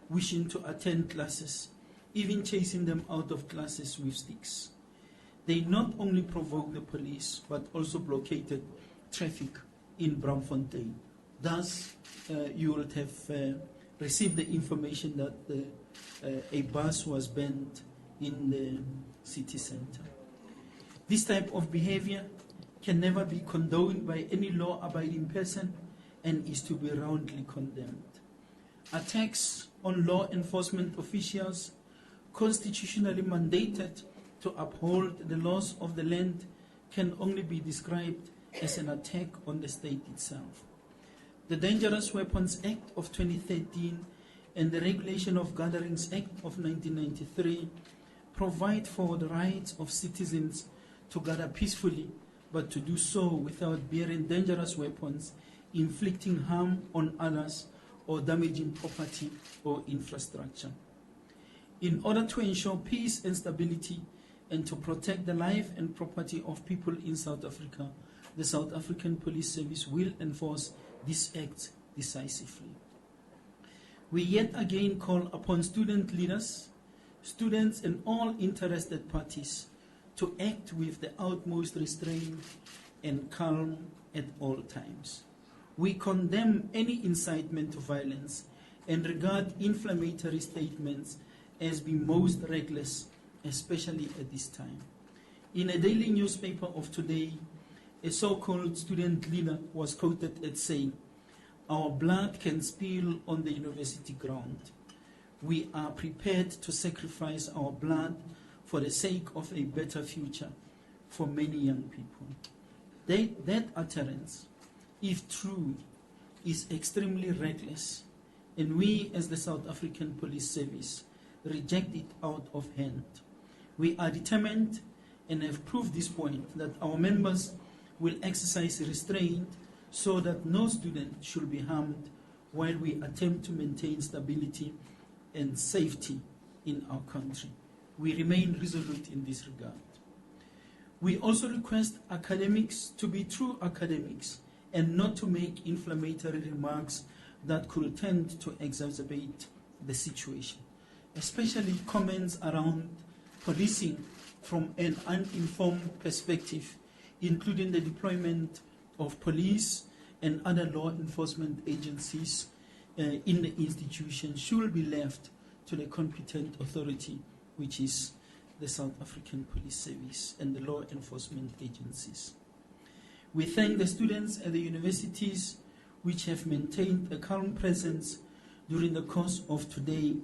wishing to attend classes, even chasing them out of classes with sticks. They not only provoked the police, but also blockaded traffic in Braamfontein. Thus, you would have received the information that a bus was banned in the city center. This type of behavior can never be condoned by any law-abiding person and is to be roundly condemned. Attacks on law enforcement officials constitutionally mandated to uphold the laws of the land can only be described as an attack on the state itself. The Dangerous Weapons Act of 2013 and the Regulation of Gatherings Act of 1993 provide for the rights of citizens to gather peacefully, but to do so without bearing dangerous weapons, inflicting harm on others, or damaging property or infrastructure. In order to ensure peace and stability and to protect the life and property of people in South Africa, the South African Police Service will enforce this act decisively. We yet again call upon student leaders, students and all interested parties to act with the utmost restraint and calm at all times. We condemn any incitement to violence and regard inflammatory statements as being most reckless, especially at this time. In a daily newspaper of today, a so-called student leader was quoted as saying, "Our blood can spill on the university ground. We are prepared to sacrifice our blood for the sake of a better future for many young people." That utterance, if true, is extremely reckless, and we as the South African Police Service reject it out of hand. We are determined and have proved this point that our members will exercise restraint so that no student should be harmed while we attempt to maintain stability and safety in our country. We remain resolute in this regard. We also request academics to be true academics and not to make inflammatory remarks that could tend to exacerbate the situation, especially comments around policing from an uninformed perspective, including the deployment of police and other law enforcement agencies in the institution, should be left to the competent authority, which is the South African Police Service and the law enforcement agencies. We thank the students at the universities which have maintained a calm presence during the course of today.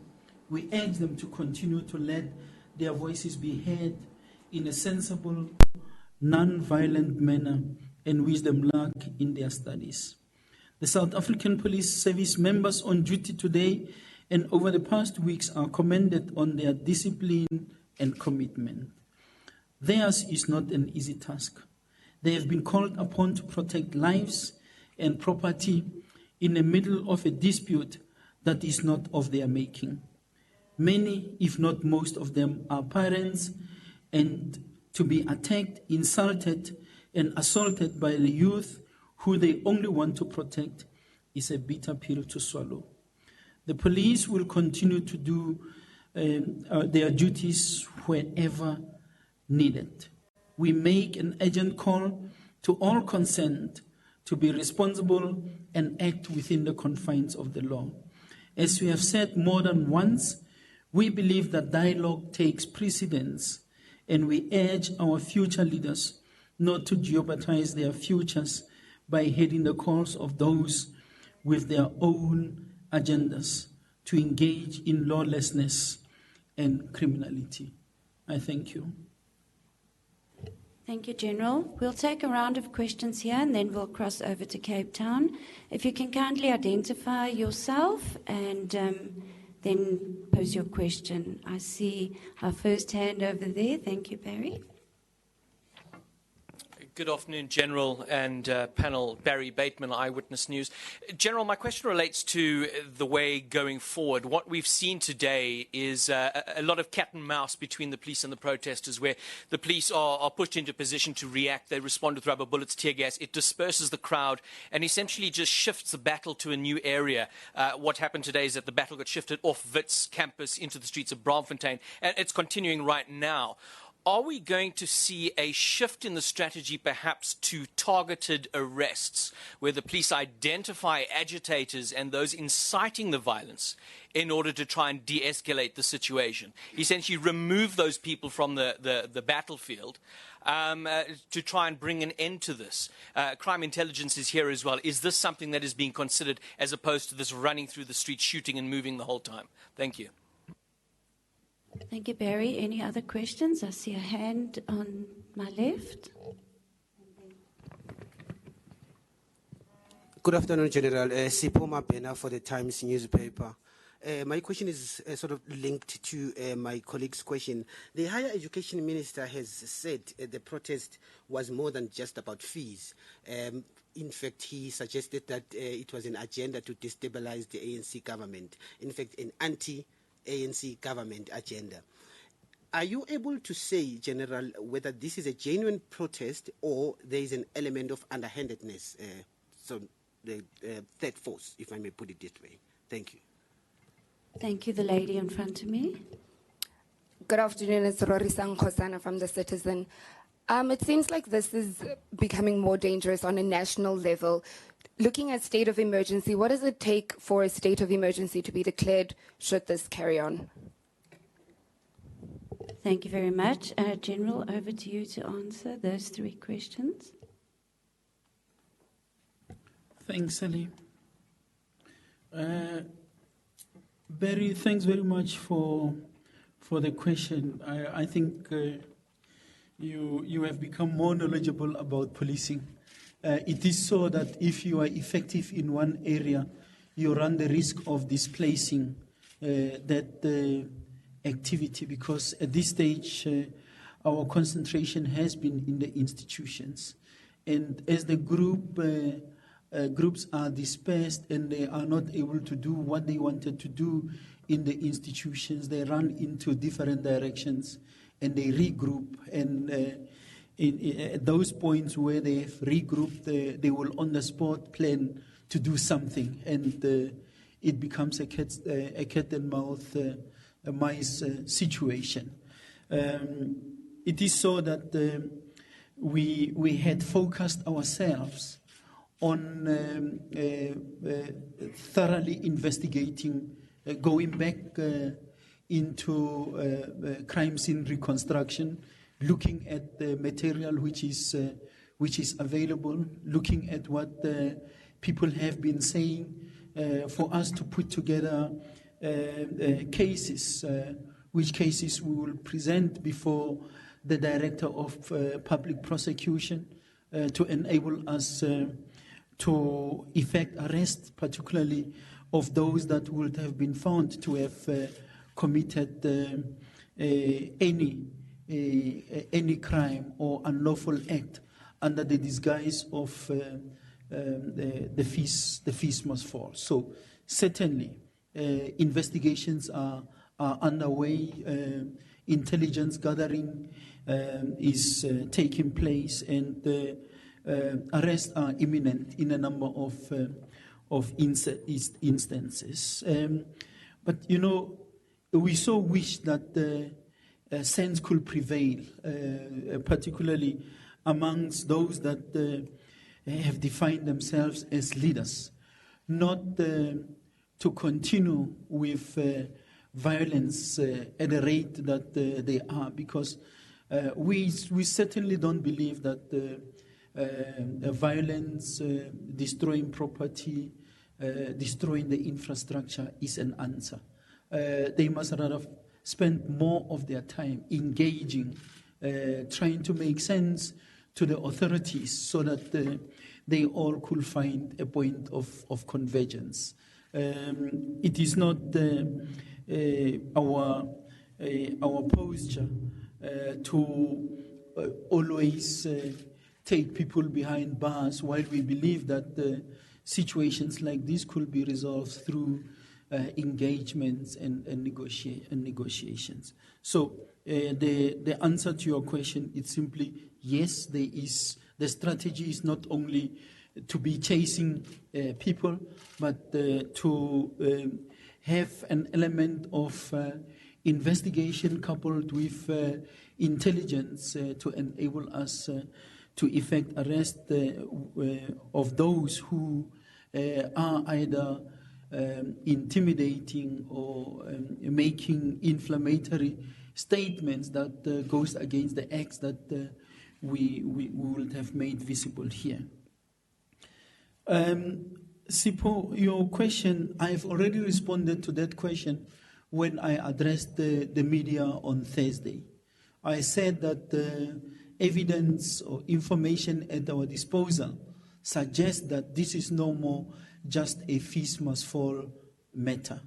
We urge them to continue to let their voices be heard in a sensible, non-violent manner and wish them luck in their studies. The South African Police Service members on duty today and over the past weeks are commended on their discipline and commitment. Theirs is not an easy task. They have been called upon to protect lives and property in the middle of a dispute that is not of their making. Many, if not most of them, are parents, and to be attacked, insulted, and assaulted by the youth who they only want to protect is a bitter pill to swallow. The police will continue to do their duties whenever needed. We make an urgent call to all concerned to be responsible and act within the confines of the law. As we have said more than once, we believe that dialogue takes precedence, and we urge our future leaders not to jeopardize their futures by heeding the calls of those with their own agendas to engage in lawlessness and criminality. I thank you. Thank you, General. We'll take a round of questions here and then we'll cross over to Cape Town. If you can kindly identify yourself and then pose your question. I see our first hand over there. Thank you, Barry. Good afternoon, General and panel. Barry Bateman, Eyewitness News. General, my question relates to the way going forward. What we've seen today is a lot of cat and mouse between the police and the protesters, where the police are pushed into position to react. They respond with rubber bullets, tear gas. It disperses the crowd and essentially just shifts the battle to a new area. What happened today is that the battle got shifted off Wits campus into the streets of Braamfontein, and it's continuing right now. Are we going to see a shift in the strategy perhaps to targeted arrests, where the police identify agitators and those inciting the violence in order to try and de-escalate the situation? Essentially remove those people from the battlefield to try and bring an end to this. Crime intelligence is here as well. Is this something that is being considered as opposed to this running through the streets, shooting and moving the whole time? Thank you. Thank you, Barry. Any other questions? I see a hand on my left. Good afternoon, General. Sipoma Bena for the Times newspaper. My question is sort of linked to my colleague's question. The Higher Education Minister has said the protest was more than just about fees. In fact, he suggested that it was an agenda to destabilize the ANC government. In fact, an anti-ANC government agenda. Are you able to say, General, whether this is a genuine protest or there is an element of underhandedness, so the third force, if I may put it this way? Thank you. Thank you. The lady in front of me. Good afternoon. It's Rorisang Khosana from The Citizen. It seems like this is becoming more dangerous on a national level. Looking at state of emergency, what does it take for a state of emergency to be declared should this carry on? Thank you very much. General, over to you to answer those three questions. Thanks, Ali. Barry, thanks very much for the question. I think you have become more knowledgeable about policing. It is so that if you are effective in one area, you run the risk of displacing that activity, because at this stage our concentration has been in the institutions. And as the groups are dispersed and they are not able to do what they wanted to do in the institutions, they run into different directions and they regroup. And at those points where they have regrouped, they will on the spot plan to do something, and it becomes a cat and mice situation. It is so that we had focused ourselves on thoroughly investigating, going back into crime scene reconstruction, looking at the material which is available, looking at what people have been saying, for us to put together cases, which cases we will present before the Director of Public Prosecution to enable us to effect arrest, particularly of those that would have been found to have committed any crime or unlawful act under the disguise of the fees must fall. So certainly investigations are underway, intelligence gathering is taking place, and arrests are imminent in a number of instances. But, you know, we so wish that sense could prevail, particularly amongst those that have defined themselves as leaders, not to continue with violence at the rate that they are, because we certainly don't believe that violence, destroying property, destroying the infrastructure is an answer. They must rather spend more of their time engaging, trying to make sense to the authorities so that they all could find a point of convergence. It is not our posture to always take people behind bars, while we believe that situations like this could be resolved through engagements and negotiations. So the answer to your question is simply yes, there is. The strategy is not only to be chasing people, but to have an element of investigation coupled with intelligence to enable us to effect arrest of those who are either intimidating or making inflammatory statements that goes against the acts that we would have made visible here. Sipho, your question, I've already responded to that question when I addressed the media on Thursday. I said that the evidence or information at our disposal suggests that this is no more just a fees must fall matter.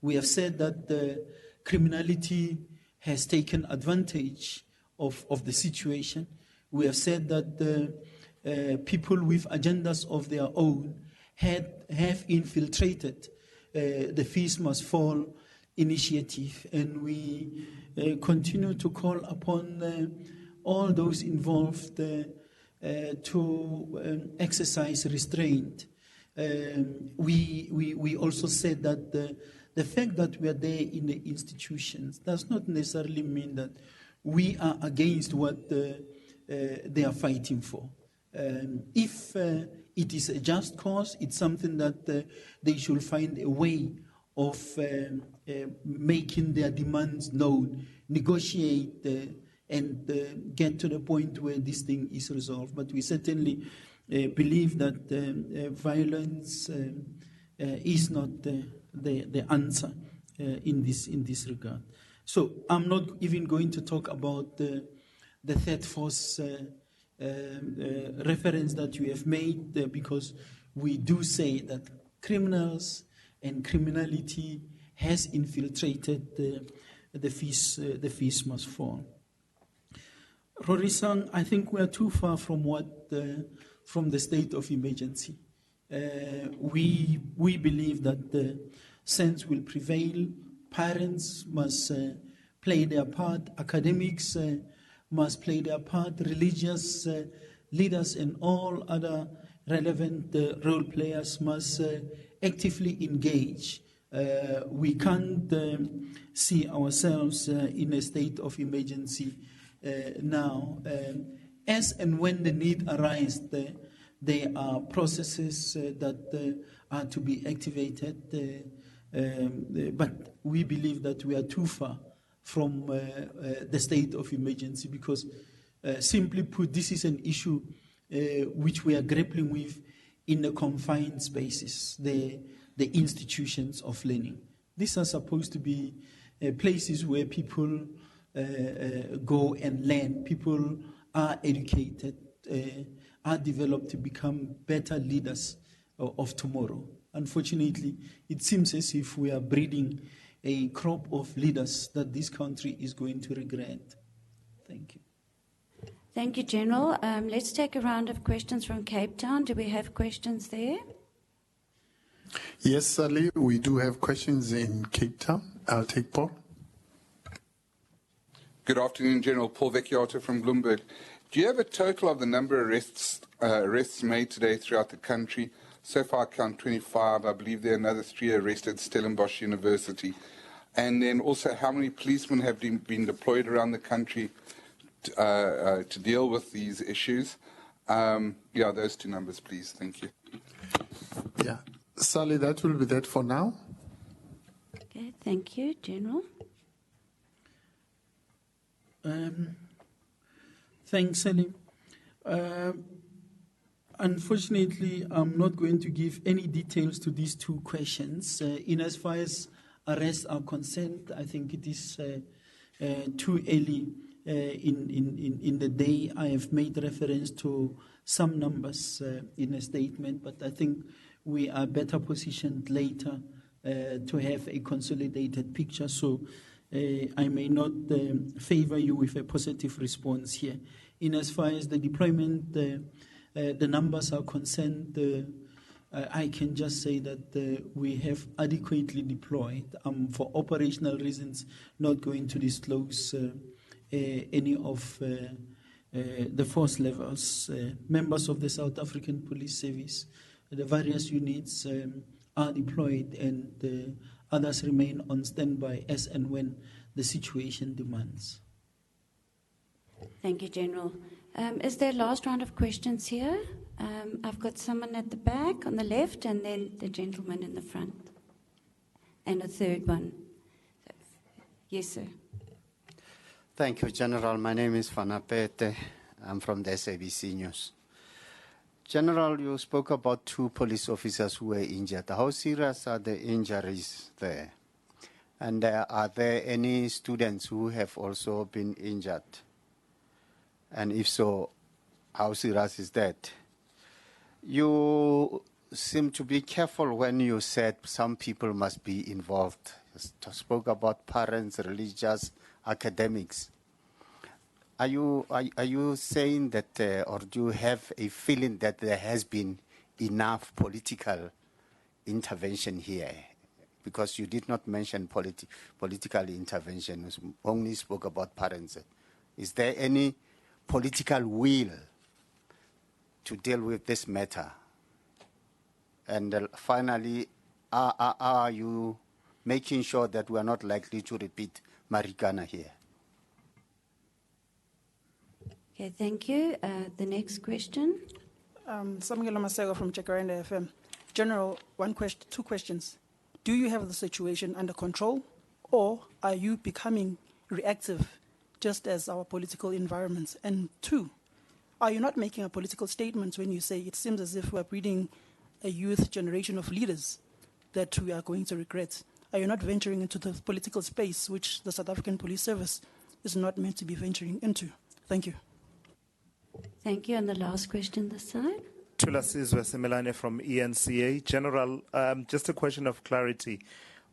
We have said that the criminality has taken advantage of the situation. We have said that the people with agendas of their own have infiltrated the fees must fall initiative, and we continue to call upon all those involved to exercise restraint. We also said that the fact that we are there in the institutions does not necessarily mean that we are against what they are fighting for. If it is a just cause, it's something that they should find a way of making their demands known, negotiate, and get to the point where this thing is resolved. But we certainly believe that violence is not the answer in this regard. So I'm not even going to talk about the third force reference that you have made, because we do say that criminals and criminality has infiltrated the fees must fall. Rorisang, I think we are too far from from the state of emergency. We believe that the sense will prevail. Parents must play their part. Academics must play their part. Religious leaders and all other relevant role players must actively engage. We can't see ourselves in a state of emergency now. As and when the need arises, there are processes that are to be activated, but we believe that we are too far from the state of emergency, because simply put, this is an issue which we are grappling with in the confined spaces, the institutions of learning. These are supposed to be places where people go and learn. People are educated, are developed to become better leaders of tomorrow. Unfortunately, it seems as if we are breeding a crop of leaders that this country is going to regret. Thank you. Thank you, General. Let's take a round of questions from Cape Town. Do we have questions there? Yes, Sally, we do have questions in Cape Town. I'll take Paul. Good afternoon, General. Paul Vecchiato from Bloomberg. Do you have a total of the number of arrests made today throughout the country? So far, I count 25. I believe there are another 3 arrested at Stellenbosch University. And then also, how many policemen have been deployed around the country to deal with these issues? Yeah, those 2 numbers, please. Thank you. Yeah. Sally, that will be that for now. Okay, thank you, General. Thanks, Salim. Unfortunately, I'm not going to give any details to these 2 questions. In as far as arrests are concerned, I think it is too early in the day. I have made reference to some numbers in a statement, but I think we are better positioned later to have a consolidated picture. So I may not favor you with a positive response here. In as far as the deployment, the numbers are concerned, I can just say that we have adequately deployed. For operational reasons, not going to disclose any of the force levels. Members of the South African Police Service, the various units are deployed, and others remain on standby as and when the situation demands. Thank you, General. Is there a last round of questions here? I've got someone at the back on the left, and then the gentleman in the front. And a third one. Yes, sir. Thank you, General. My name is Fanapete. I'm from the SABC News. General, you spoke about 2 police officers who were injured. How serious are the injuries there? And are there any students who have also been injured? And if so, how serious is that? You seem to be careful when you said some people must be involved. You spoke about parents, religious, academics. Are you saying that, or do you have a feeling that there has been enough political intervention here? Because you did not mention political intervention, you only spoke about parents. Is there any political will to deal with this matter? And finally, are you making sure that we are not likely to repeat Marikana here? Okay, thank you. The next question. Samukela Masego from Jacaranda FM. General, 2 questions. Do you have the situation under control, or are you becoming reactive, just as our political environments? And 2, are you not making a political statement when you say it seems as if we're breeding a youth generation of leaders that we are going to regret? Are you not venturing into the political space which the South African Police Service is not meant to be venturing into? Thank you. Thank you. And the last question this side. Tula Sizwe Semelane from ENCA. General, just a question of clarity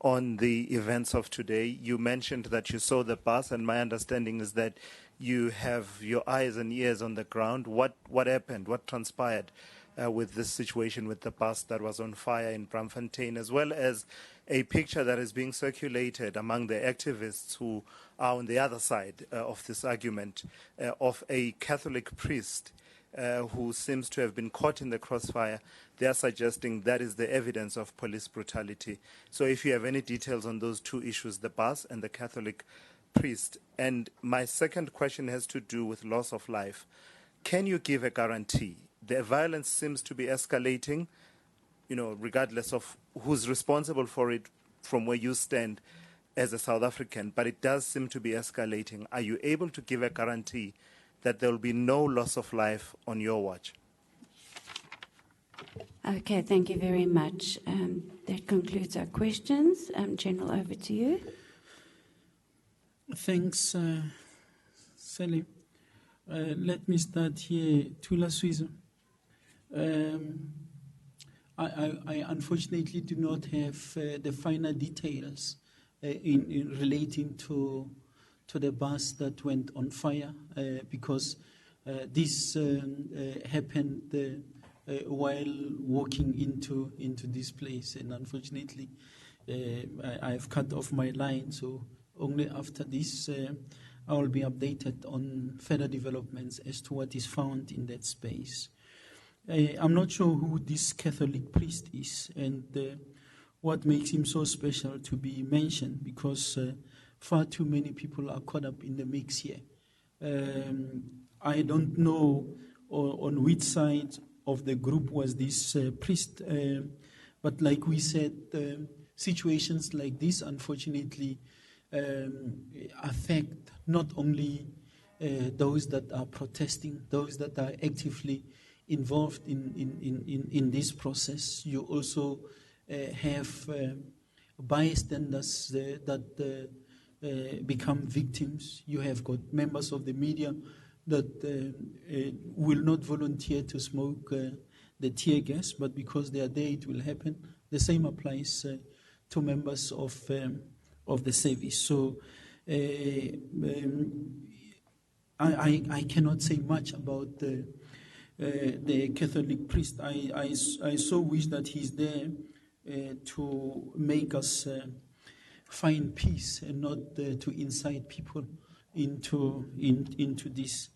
on the events of today. You mentioned that you saw the bus, and my understanding is that you have your eyes and ears on the ground. What happened? What transpired with this situation with the bus that was on fire in Braamfontein, as well as a picture that is being circulated among the activists who are on the other side of this argument of a Catholic priest who seems to have been caught in the crossfire. They are suggesting that is the evidence of police brutality. So if you have any details on those 2 issues, the bus and the Catholic priest. And my second question has to do with loss of life. Can you give a guarantee? The violence seems to be escalating, regardless of who's responsible for it from where you stand as a South African, but it does seem to be escalating. Are you able to give a guarantee that there will be no loss of life on your watch? Okay, thank you very much. That concludes our questions. General, over to you. Thanks, Sally. Let me start here. Tula Sizwe. I unfortunately do not have the finer details in relating to the bus that went on fire because this happened while walking into this place, and unfortunately I've cut off my line, so only after this I will be updated on further developments as to what is found in that space. I'm not sure who this Catholic priest is and what makes him so special to be mentioned, because far too many people are caught up in the mix here. I don't know on which side of the group was this priest, but like we said, situations like this unfortunately affect not only those that are protesting, those that are actively involved in this process. You also have bystanders that become victims. You have got members of the media that will not volunteer to smoke the tear gas, but because they are there, it will happen. The same applies to members of the service. So I cannot say much about the Catholic priest. I so wish that he's there to make us find peace and not to incite people into this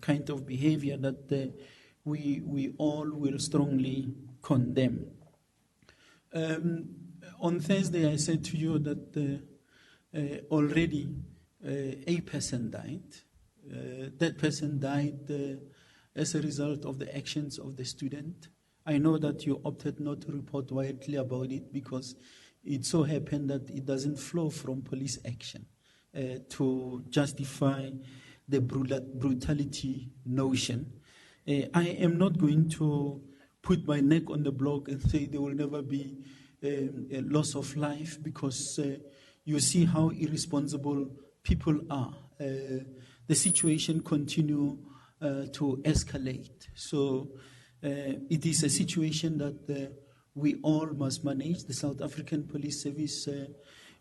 kind of behavior that we all will strongly condemn. On Thursday, I said to you that already a person died. That person died as a result of the actions of the student. I know that you opted not to report widely about it because it so happened that it doesn't flow from police action to justify the brutality notion. I am not going to put my neck on the block and say there will never be a loss of life because you see how irresponsible people are. The situation continue to escalate. So it is a situation that we all must manage. The South African Police Service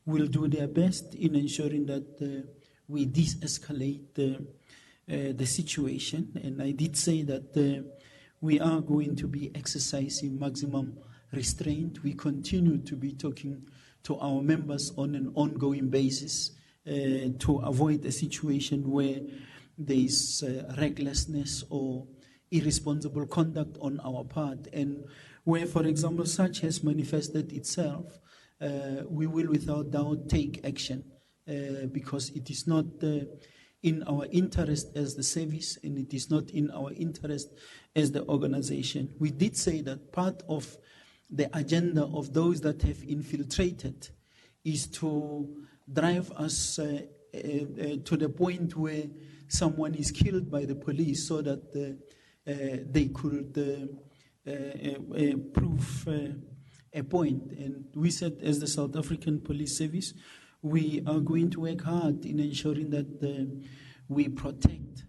will do their best in ensuring that we de-escalate the situation. And I did say that we are going to be exercising maximum restraint. We continue to be talking to our members on an ongoing basis to avoid a situation where there is recklessness or irresponsible conduct on our part, and where, for example, such has manifested itself, we will without doubt take action because it is not in our interest as the service and it is not in our interest as the organization. We did say that part of the agenda of those that have infiltrated is to drive us to the point where someone is killed by the police so that they could prove a point. And we said, as the South African Police Service, we are going to work hard in ensuring that we protect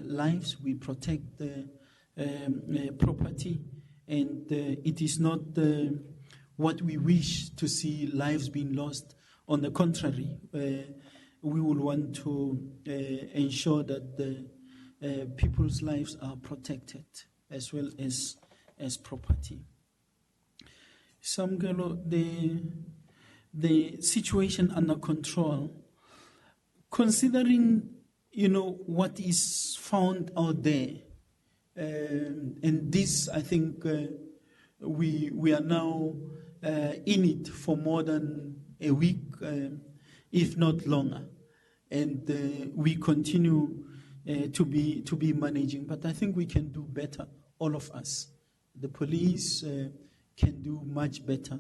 lives, we protect property, and it is not what we wish to see lives being lost. On the contrary, we will want to ensure that people's lives are protected as well as property. Samgelo, the situation under control, considering what is found out there, and this I think we are now in it for more than a week, if not longer, and we continue to be managing. But I think we can do better, all of us. The police can do much better.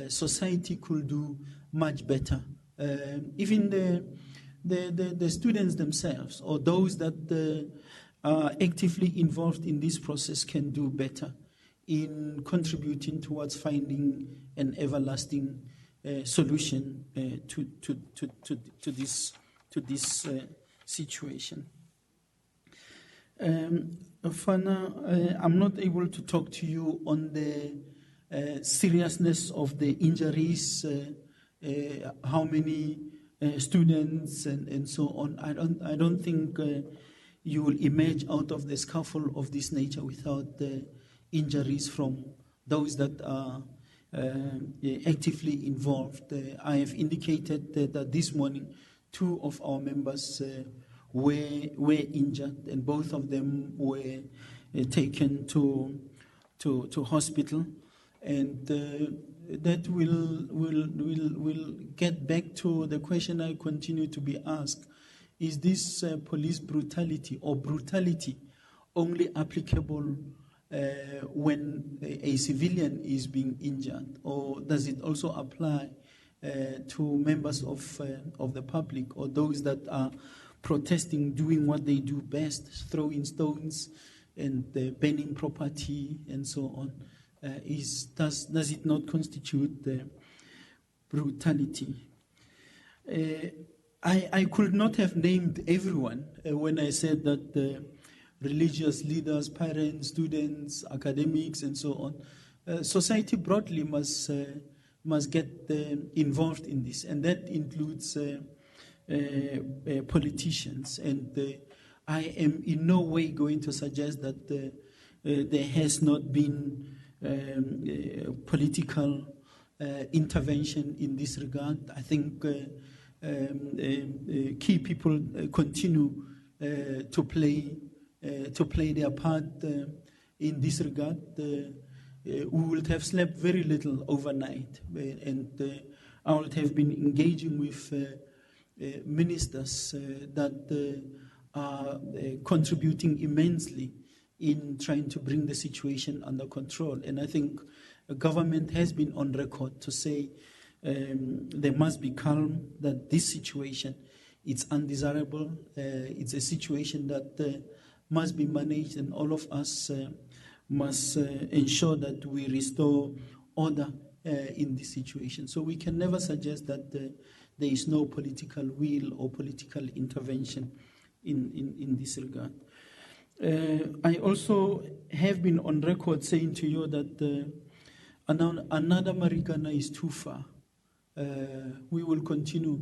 Society could do much better. Even the students themselves or those that are actively involved in this process can do better in contributing towards finding an everlasting solution to this situation. Fana, I'm not able to talk to you on the seriousness of the injuries, how many students and so on. I don't think you will emerge out of the scuffle of this nature without injuries from those that are actively involved. I have indicated that this morning 2 of our members were injured, and both of them were taken to hospital, and that will get back to the question I continue to be asked: is this police brutality or brutality only applicable when a civilian is being injured, or does it also apply to members of the public or those that are protesting, doing what they do best, throwing stones and burning property and so on? Does it not constitute brutality? I could not have named everyone when I said that religious leaders, parents, students, academics, and so on. Society broadly must get involved in this, and that includes politicians. And I am in no way going to suggest that there has not been political intervention in this regard. I think key people continue to play their part in this regard. We would have slept very little overnight, and I would have been engaging with ministers that are contributing immensely in trying to bring the situation under control. And I think the government has been on record to say there must be calm, that this situation is undesirable. It's a situation that must be managed, and all of us must ensure that we restore order in this situation. So we can never suggest that there is no political will or political intervention in this regard. I also have been on record saying to you that another Marikana is too far. We will continue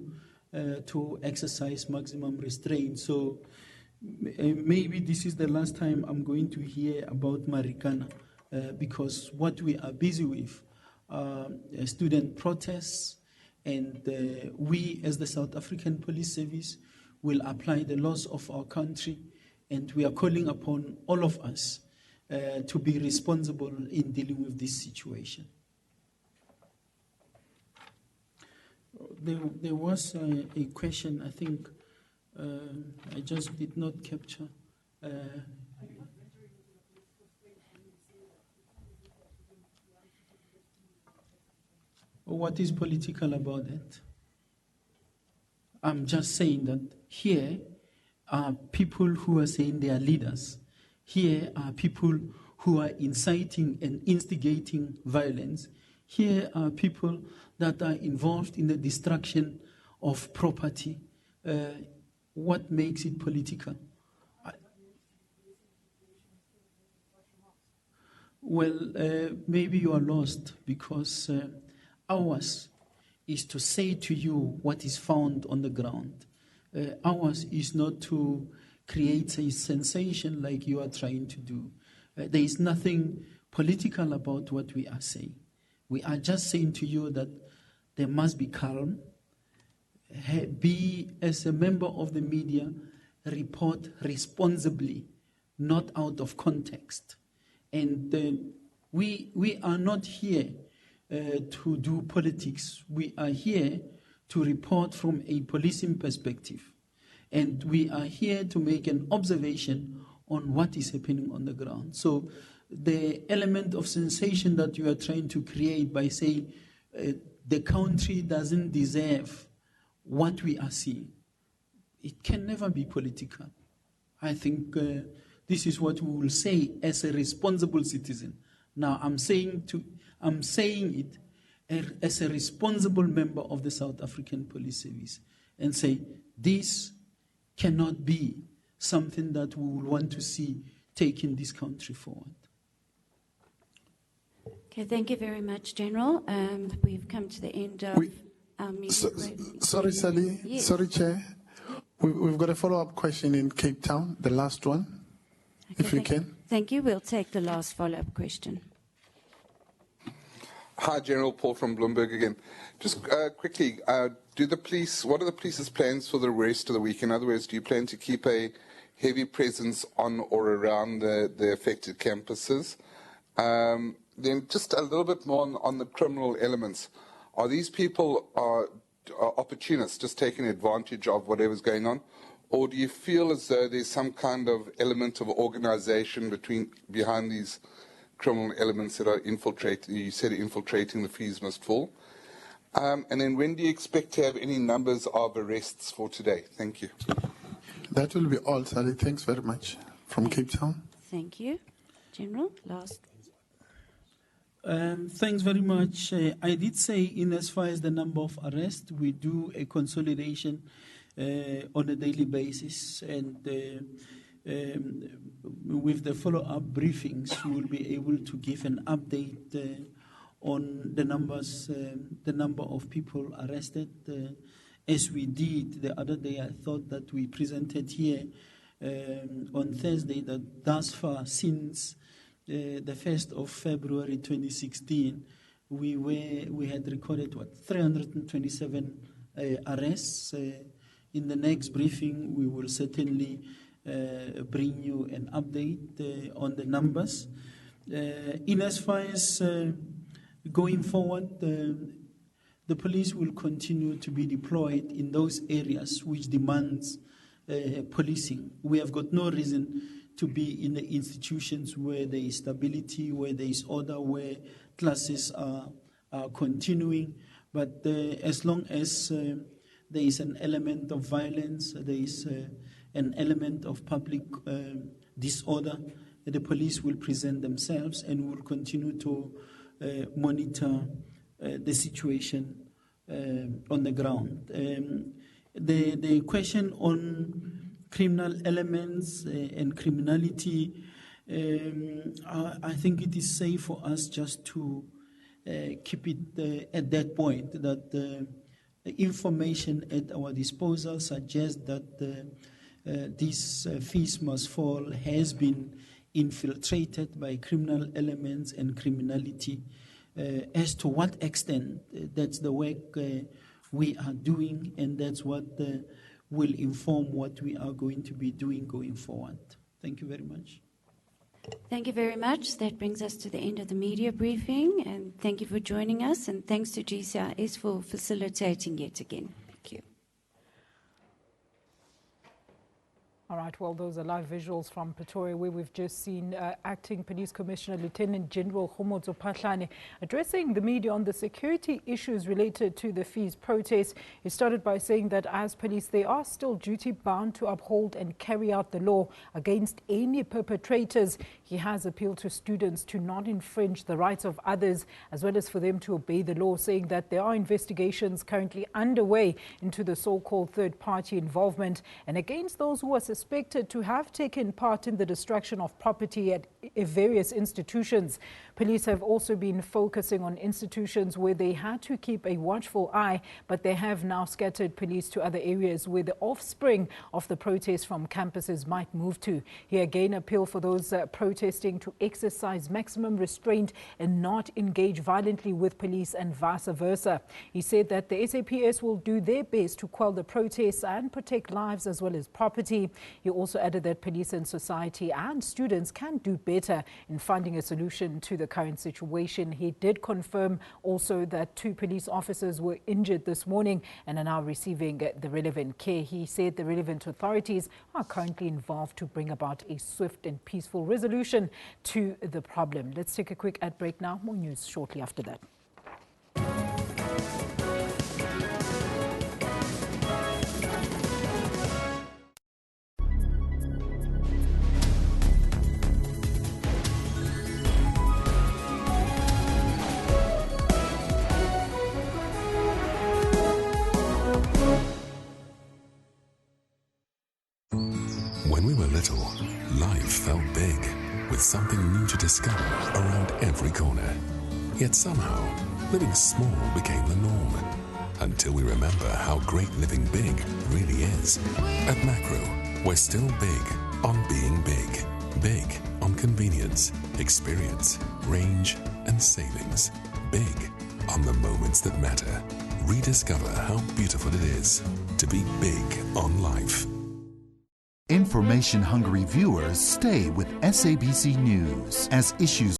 to exercise maximum restraint. So maybe this is the last time I'm going to hear about Marikana, because what we are busy with are student protests, and we as the South African Police Service will apply the laws of our country, and we are calling upon all of us to be responsible in dealing with this situation. There was a question, I think, I just did not capture. What is political about it? I'm just saying that here are people who are saying they are leaders. Here are people who are inciting and instigating violence. Here are people that are involved in the destruction of property. What makes it political? Maybe you are lost, because ours is to say to you what is found on the ground. Ours is not to create a sensation like you are trying to do. There is nothing political about what we are saying. We are just saying to you that there must be calm. Be, as a member of the media, report responsibly, not out of context. And we are not here to do politics. We are here to report from a policing perspective. And we are here to make an observation on what is happening on the ground. So the element of sensation that you are trying to create by saying the country doesn't deserve what we are seeing, it can never be political. I think this is what we will say as a responsible citizen. Now, I'm saying it as a responsible member of the South African Police Service, and say this cannot be something that we will want to see taking this country forward. Okay, thank you very much, General. We've come to the end of our meeting. Sorry, Sally. Yes. Sorry, Chair. We've got a follow-up question in Cape Town, the last one, if you can. Thank you. We'll take the last follow-up question. Hi, General Paul from Bloomberg again. Just quickly, what are the police's plans for the rest of the week? In other words, do you plan to keep a heavy presence on or around the affected campuses? Then just a little bit more on the criminal elements. Are these people opportunists, just taking advantage of whatever's going on? Or do you feel as though there's some kind of element of organization behind these criminal elements that are infiltrating? You said infiltrating, the fees must fall. And then when do you expect to have any numbers of arrests for today? Thank you. That will be all, Sally. Thanks very much. From Cape Town. Thank you. General, last. Thanks very much. I did say, in as far as the number of arrests, we do a consolidation on a daily basis, and with the follow-up briefings, we will be able to give an update on the numbers, the number of people arrested, as we did the other day. I thought that we presented here on Thursday that thus far, since the 1st of February 2016, we had recorded 327 arrests. In the next briefing, we will certainly bring you an update on the numbers. In as far as going forward, the police will continue to be deployed in those areas which demands policing. We have got no reason to be in the institutions where there is stability, where there is order, where classes are continuing. But as long as there is an element of violence, there is an element of public disorder, the police will present themselves and will continue to monitor the situation on the ground. The question on criminal elements and criminality, I think it is safe for us just to keep it at that point, that the information at our disposal suggests that this fees must fall has been infiltrated by criminal elements and criminality. As to what extent, that's the work we are doing, and that's what will inform what we are going to be doing going forward. Thank you very much. Thank you very much. That brings us to the end of the media briefing, and thank you for joining us, and thanks to GCIS for facilitating yet again. Thank you. All right, well, those are live visuals from Pretoria, where we've just seen Acting Police Commissioner Lieutenant General Khomotso Phahlane addressing the media on the security issues related to the fees protest. He started by saying that as police, they are still duty-bound to uphold and carry out the law against any perpetrators. He has appealed to students to not infringe the rights of others, as well as for them to obey the law, saying that there are investigations currently underway into the so-called third-party involvement and against those who are suspected to have taken part in the destruction of property at various institutions. Police have also been focusing on institutions where they had to keep a watchful eye, but they have now scattered police to other areas where the offspring of the protests from campuses might move to. He again appealed for those protesting to exercise maximum restraint and not engage violently with police and vice versa. He said that the SAPS will do their best to quell the protests and protect lives as well as property. He also added that police and society and students can do better in finding a solution to the current situation. He did confirm also that 2 police officers were injured this morning and are now receiving the relevant care. He said the relevant authorities are currently involved to bring about a swift and peaceful resolution to the problem. Let's take a quick ad break now. More news shortly after that. When we were little, life felt big, with something new to discover around every corner. Yet somehow, living small became the norm, until we remember how great living big really is. At Macro, we're still big on being big. Big on convenience, experience, range, and savings. Big on the moments that matter. Rediscover how beautiful it is to be big on life. Information-hungry viewers stay with SABC News as issues